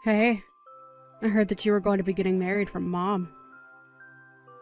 Hey, I heard that you were going to be getting married from Mom.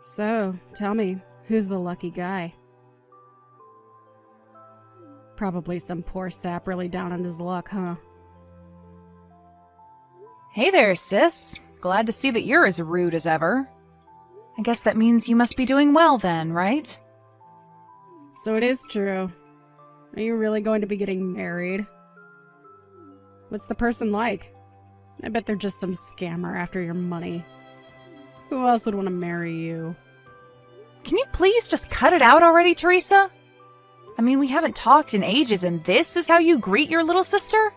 So, tell me, who's the lucky guy? Probably some poor sap really down on his luck, huh? Hey there, sis. Glad to see that you're as rude as ever. I guess that means you must be doing well then, right? So it is true. Are you really going to be getting married? What's the person like? I bet they're just some scammer after your money. Who else would want to marry you? Can you please just cut it out already, Teresa? I mean, we haven't talked in ages, and this is how you greet your little sister?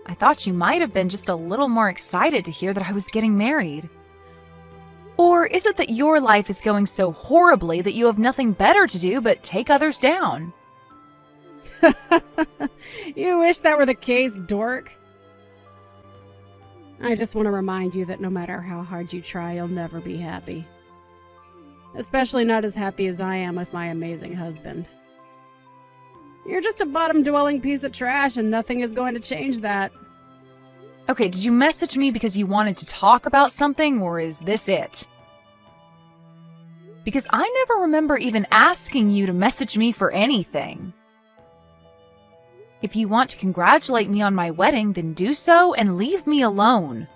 I thought you might have been just a little more excited to hear that I was getting married. Or is it that your life is going so horribly that you have nothing better to do but take others down? You wish that were the case, dork. I just want to remind you that no matter how hard you try, you'll never be happy. Especially not as happy as I am with my amazing husband. You're just a bottom-dwelling piece of trash, and nothing is going to change that. Okay, did you message me because you wanted to talk about something, or is this it? Because I never remember even asking you to message me for anything. If you want to congratulate me on my wedding, then do so and leave me alone.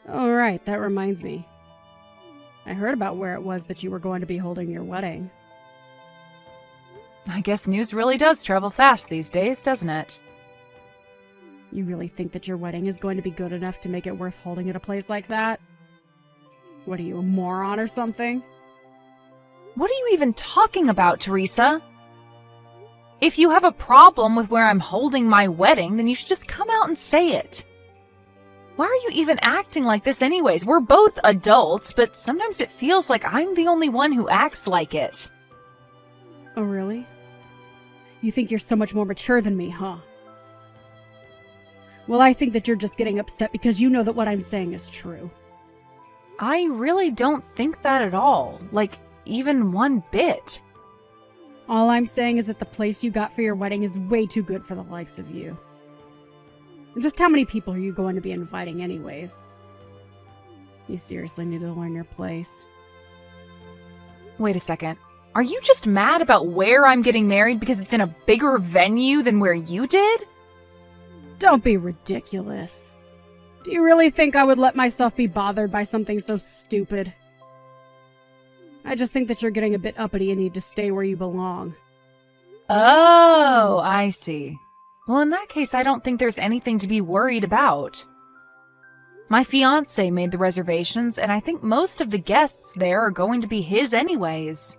Oh, right, that reminds me. I heard about where it was that you were going to be holding your wedding. I guess news really does travel fast these days, doesn't it? You really think that your wedding is going to be good enough to make it worth holding at a place like that? What are you, a moron or something? What are you even talking about, Teresa? If you have a problem with where I'm holding my wedding, then you should just come out and say it. Why are you even acting like this anyways? We're both adults, but sometimes it feels like I'm the only one who acts like it. Oh, really? You think you're so much more mature than me, huh? Well, I think that you're just getting upset because you know that what I'm saying is true. I really don't think that at all. Like, even one bit. All I'm saying is that the place you got for your wedding is way too good for the likes of you. And just how many people are you going to be inviting anyways? You seriously need to learn your place. Wait a second. Are you just mad about where I'm getting married because it's in a bigger venue than where you did? Don't be ridiculous. Do you really think I would let myself be bothered by something so stupid? I just think that you're getting a bit uppity and need to stay where you belong. Oh, I see. Well, in that case, I don't think there's anything to be worried about. My fiancé made the reservations, and I think most of the guests there are going to be his anyways.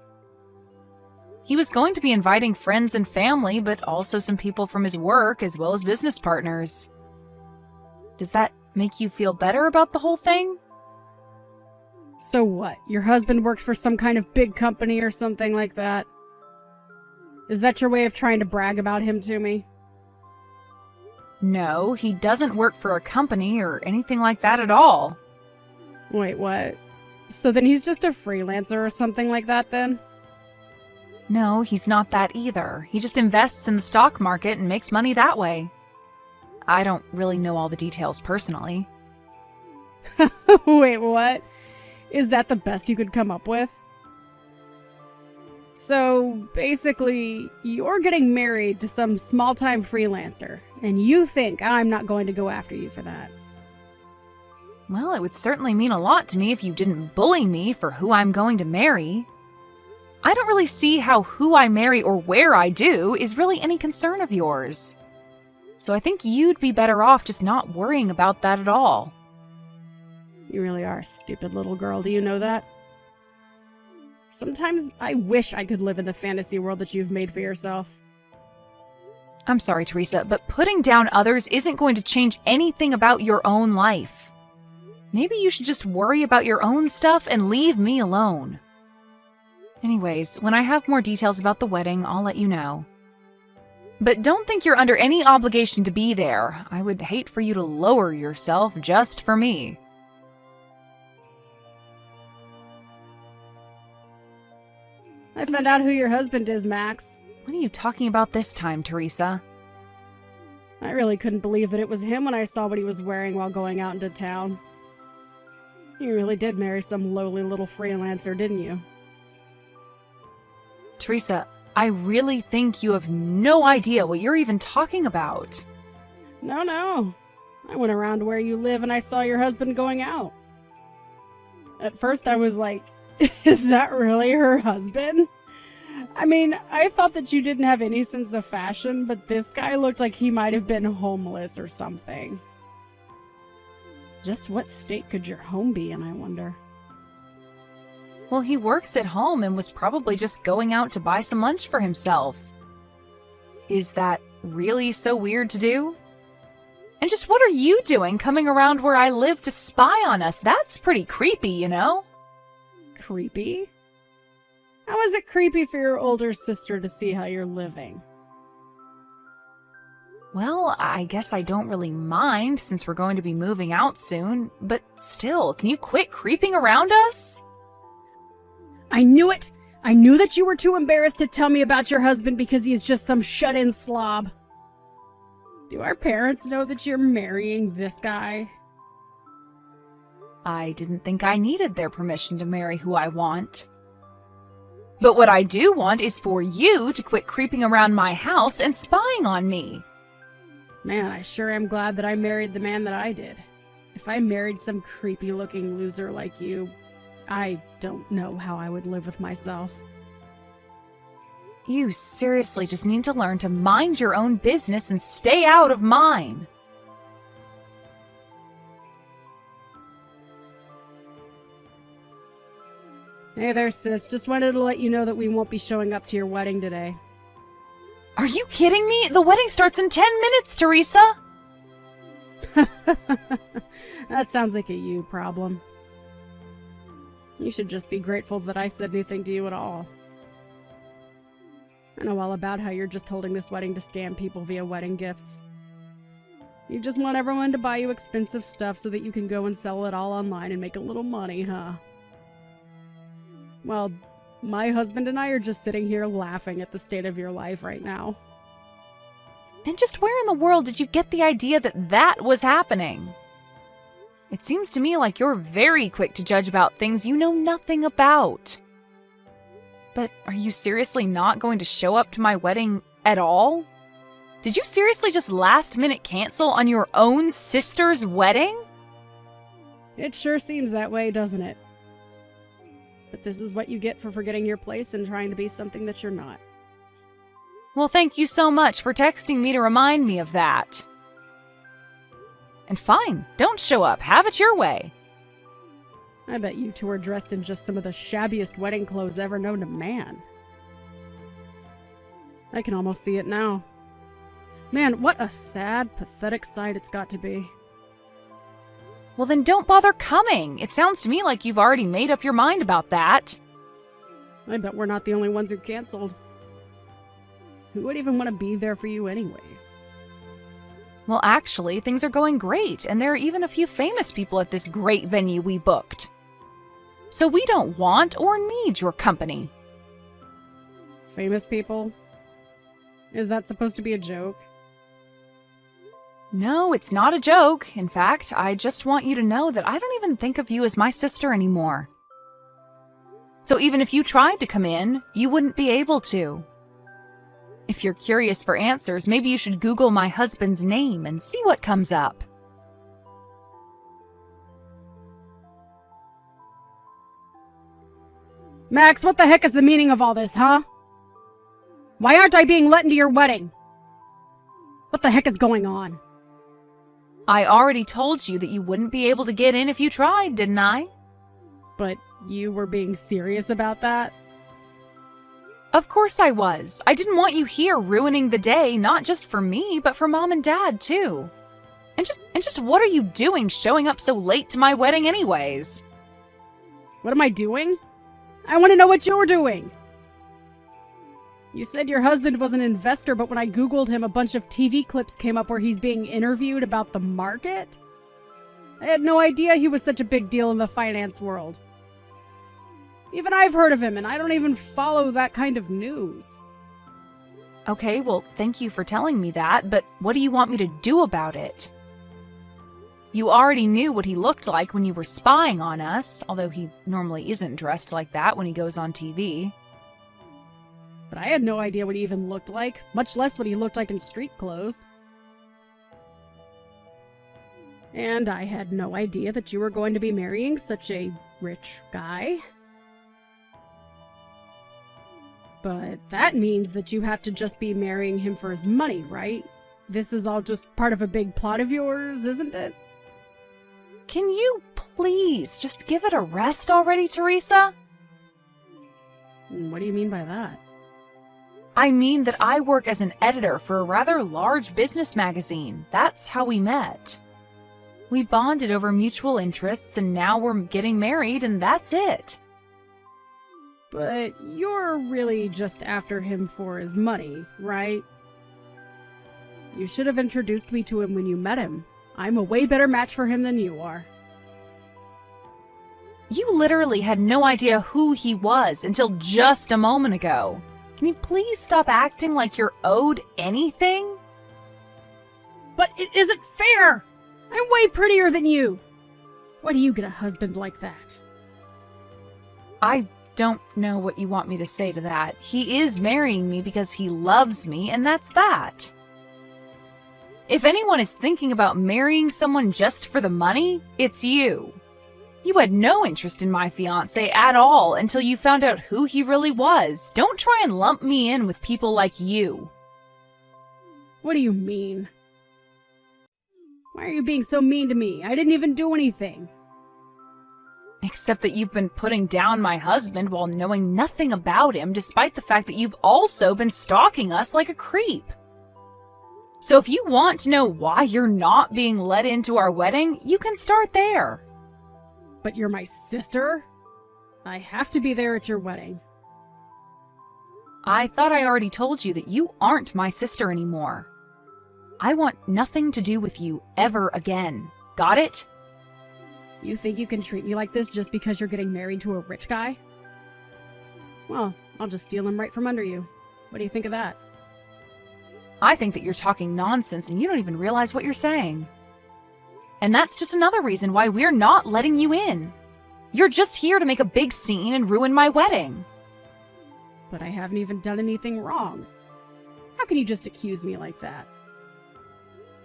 He was going to be inviting friends and family, but also some people from his work as well as business partners. Does that make you feel better about the whole thing? So what? Your husband works for some kind of big company or something like that? Is that your way of trying to brag about him to me? No, he doesn't work for a company or anything like that at all. Wait, what? So then he's just a freelancer or something like that then? No, he's not that either. He just invests in the stock market and makes money that way. I don't really know all the details personally. Wait, what? Is that the best you could come up with? So, basically, you're getting married to some small-time freelancer, and you think I'm not going to go after you for that. Well, it would certainly mean a lot to me if you didn't bully me for who I'm going to marry. I don't really see how who I marry or where I do is really any concern of yours. So I think you'd be better off just not worrying about that at all. You really are a stupid little girl, do you know that? Sometimes I wish I could live in the fantasy world that you've made for yourself. I'm sorry, Teresa, but putting down others isn't going to change anything about your own life. Maybe you should just worry about your own stuff and leave me alone. Anyways, when I have more details about the wedding, I'll let you know. But don't think you're under any obligation to be there. I would hate for you to lower yourself just for me. I found out who your husband is, Max. What are you talking about this time, Teresa? I really couldn't believe that it was him when I saw what he was wearing while going out into town. You really did marry some lowly little freelancer, didn't you? Teresa, I really think you have no idea what you're even talking about. No. I went around to where you live and I saw your husband going out. At first I was like, is that really her husband? I mean, I thought that you didn't have any sense of fashion, but this guy looked like he might have been homeless or something. Just what state could your home be in, I wonder? Well, he works at home and was probably just going out to buy some lunch for himself. Is that really so weird to do? And just what are you doing coming around where I live to spy on us? That's pretty creepy, you know? Creepy? How is it creepy for your older sister to see how you're living? Well, I guess I don't really mind since we're going to be moving out soon, but still, can you quit creeping around us? I knew it! I knew that you were too embarrassed to tell me about your husband because he's just some shut-in slob. Do our parents know that you're marrying this guy? I didn't think I needed their permission to marry who I want. But what I do want is for you to quit creeping around my house and spying on me. Man, I sure am glad that I married the man that I did. If I married some creepy-looking loser like you, I don't know how I would live with myself. You seriously just need to learn to mind your own business and stay out of mine. Hey there, sis. Just wanted to let you know that we won't be showing up to your wedding today. Are you kidding me? The wedding starts in 10 minutes, Teresa! That sounds like a you problem. You should just be grateful that I said anything to you at all. I know all about how you're just holding this wedding to scam people via wedding gifts. You just want everyone to buy you expensive stuff so that you can go and sell it all online and make a little money, huh? Well, my husband and I are just sitting here laughing at the state of your life right now. And just where in the world did you get the idea that that was happening? It seems to me like you're very quick to judge about things you know nothing about. But are you seriously not going to show up to my wedding at all? Did you seriously just last minute cancel on your own sister's wedding? It sure seems that way, doesn't it? But this is what you get for forgetting your place and trying to be something that you're not. Well, thank you so much for texting me to remind me of that. And fine, don't show up. Have it your way. I bet you two are dressed in just some of the shabbiest wedding clothes ever known to man. I can almost see it now. Man, what a sad, pathetic sight it's got to be. Well, then don't bother coming. It sounds to me like you've already made up your mind about that. I bet we're not the only ones who canceled. Who would even want to be there for you anyways? Well, actually, things are going great, and there are even a few famous people at this great venue we booked. So we don't want or need your company. Famous people? Is that supposed to be a joke? No, it's not a joke. In fact, I just want you to know that I don't even think of you as my sister anymore. So even if you tried to come in, you wouldn't be able to. If you're curious for answers, maybe you should Google my husband's name and see what comes up. Max, what the heck is the meaning of all this, huh? Why aren't I being let into your wedding? What the heck is going on? I already told you that you wouldn't be able to get in if you tried, didn't I? But you were being serious about that? Of course I was. I didn't want you here ruining the day, not just for me, but for Mom and Dad, too. And just what are you doing showing up so late to my wedding anyways? What am I doing? I want to know what you're doing. You said your husband was an investor, but when I Googled him, a bunch of TV clips came up where he's being interviewed about the market. I had no idea he was such a big deal in the finance world. Even I've heard of him, and I don't even follow that kind of news. Okay, well, thank you for telling me that, but what do you want me to do about it? You already knew what he looked like when you were spying on us, although he normally isn't dressed like that when he goes on TV. But I had no idea what he even looked like, much less what he looked like in street clothes. And I had no idea that you were going to be marrying such a rich guy. But that means that you have to just be marrying him for his money, right? This is all just part of a big plot of yours, isn't it? Can you please just give it a rest already, Teresa? What do you mean by that? I mean that I work as an editor for a rather large business magazine. That's how we met. We bonded over mutual interests, and now we're getting married, and that's it. But you're really just after him for his money, right? You should have introduced me to him when you met him. I'm a way better match for him than you are. You literally had no idea who he was until just a moment ago. Can you please stop acting like you're owed anything? But it isn't fair! I'm way prettier than you! Why do you get a husband like that? I don't know what you want me to say to that. He is marrying me because he loves me, and that's that. If anyone is thinking about marrying someone just for the money, it's you. You had no interest in my fiancé at all until you found out who he really was. Don't try and lump me in with people like you. What do you mean? Why are you being so mean to me? I didn't even do anything. Except that you've been putting down my husband while knowing nothing about him, despite the fact that you've also been stalking us like a creep. So if you want to know why you're not being let into our wedding, you can start there. But you're my sister? I have to be there at your wedding. I thought I already told you that you aren't my sister anymore. I want nothing to do with you ever again. Got it? You think you can treat me like this just because you're getting married to a rich guy? Well, I'll just steal him right from under you. What do you think of that? I think that you're talking nonsense and you don't even realize what you're saying. And that's just another reason why we're not letting you in. You're just here to make a big scene and ruin my wedding. But I haven't even done anything wrong. How can you just accuse me like that?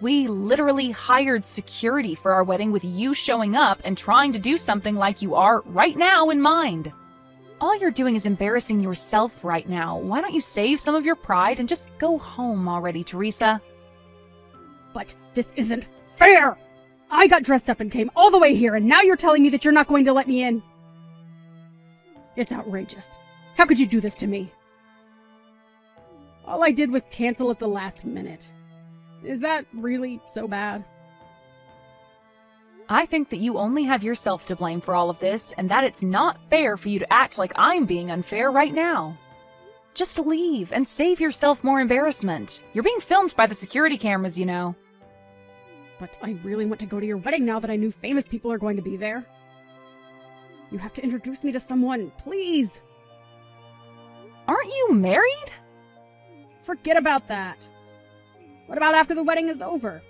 We literally hired security for our wedding with you showing up and trying to do something like you are right now in mind. All you're doing is embarrassing yourself right now. Why don't you save some of your pride and just go home already, Teresa? But this isn't fair! I got dressed up and came all the way here, and now you're telling me that you're not going to let me in? It's outrageous. How could you do this to me? All I did was cancel at the last minute. Is that really so bad? I think that you only have yourself to blame for all of this, and that it's not fair for you to act like I'm being unfair right now. Just leave and save yourself more embarrassment. You're being filmed by the security cameras, you know. But I really want to go to your wedding now that I knew famous people are going to be there. You have to introduce me to someone, please! Aren't you married? Forget about that. What about after the wedding is over?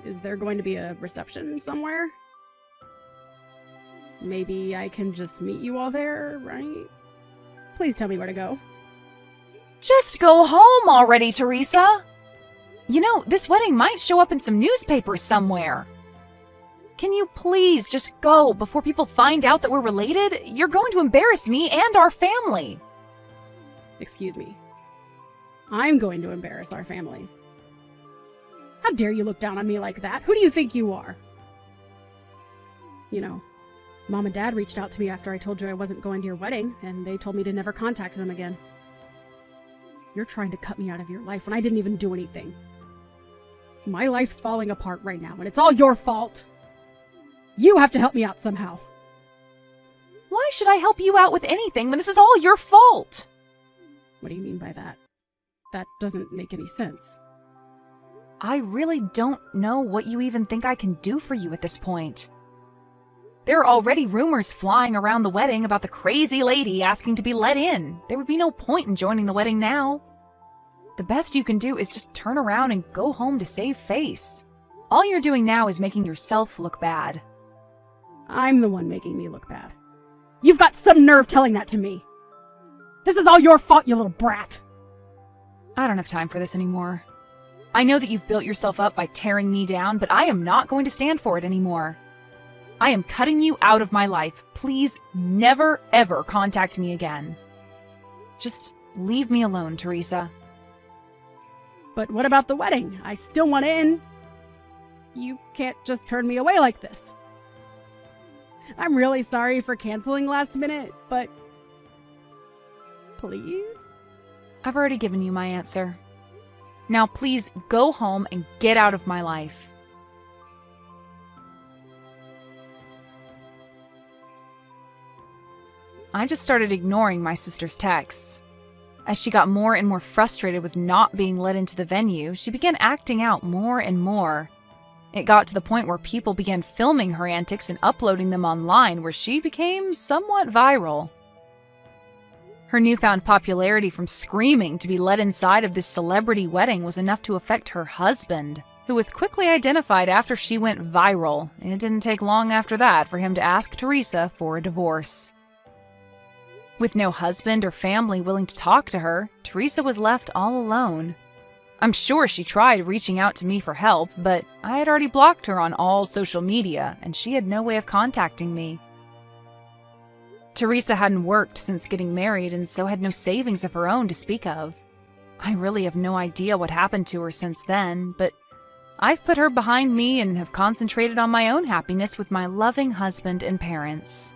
Is there going to be a reception somewhere? Maybe I can just meet you all there, right? Please tell me where to go. Just go home already, Teresa! You know, this wedding might show up in some newspapers somewhere. Can you please just go before people find out that we're related? You're going to embarrass me and our family. Excuse me. I'm going to embarrass our family. How dare you look down on me like that? Who do you think you are? You know, Mom and Dad reached out to me after I told you I wasn't going to your wedding, and they told me to never contact them again. You're trying to cut me out of your life when I didn't even do anything. My life's falling apart right now, and it's all your fault. You have to help me out somehow. Why should I help you out with anything when this is all your fault? What do you mean by that? That doesn't make any sense. I really don't know what you even think I can do for you at this point. There are already rumors flying around the wedding about the crazy lady asking to be let in. There would be no point in joining the wedding now. the best you can do is just turn around and go home to save face. All you're doing now is making yourself look bad. I'm the one making me look bad. You've got some nerve telling that to me. This is all your fault, you little brat. I don't have time for this anymore. I know that you've built yourself up by tearing me down, but I am not going to stand for it anymore. I am cutting you out of my life. Please never, ever contact me again. Just leave me alone, Teresa. But what about the wedding? I still want in. You can't just turn me away like this. I'm really sorry for canceling last minute, but please? I've already given you my answer. Now please go home and get out of my life. I just started ignoring my sister's texts. As she got more and more frustrated with not being let into the venue, she began acting out more and more. It got to the point where people began filming her antics and uploading them online, where she became somewhat viral. Her newfound popularity from screaming to be let inside of this celebrity wedding was enough to affect her husband, who was quickly identified after she went viral. It didn't take long after that for him to ask Teresa for a divorce. With no husband or family willing to talk to her, Teresa was left all alone. I'm sure she tried reaching out to me for help, but I had already blocked her on all social media, and she had no way of contacting me. Teresa hadn't worked since getting married and so had no savings of her own to speak of. I really have no idea what happened to her since then, but I've put her behind me and have concentrated on my own happiness with my loving husband and parents.